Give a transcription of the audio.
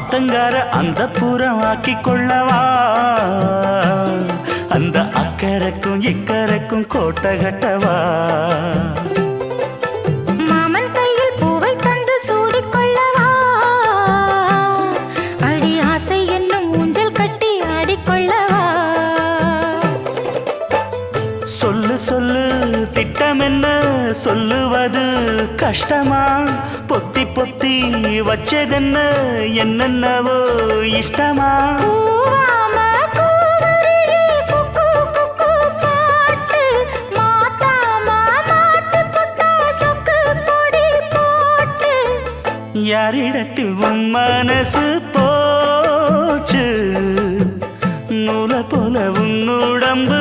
ஆத்தங்கார அந்த புறம் ஆக்கி கொள்ளவா அந்த அக்கறைக்கும் இக்கரைக்கும் கோட்டை கட்டவா மாமன் கையில் பூவை தந்து சூடிக்கொள்ளவா அடி ஆசை என்னும் ஊஞ்சல் கட்டி ஆடிக்கொள்ளவா சொல்லு சொல்லு திட்டம் என்ன சொல்லுவது கஷ்டமா பொத்தி பொத்தி வச்சதென்ன என்னென்னவோ இஷ்டமா யாரிடத்தில் உன் மனசு போச்சு நூலை போல உன் உடம்பு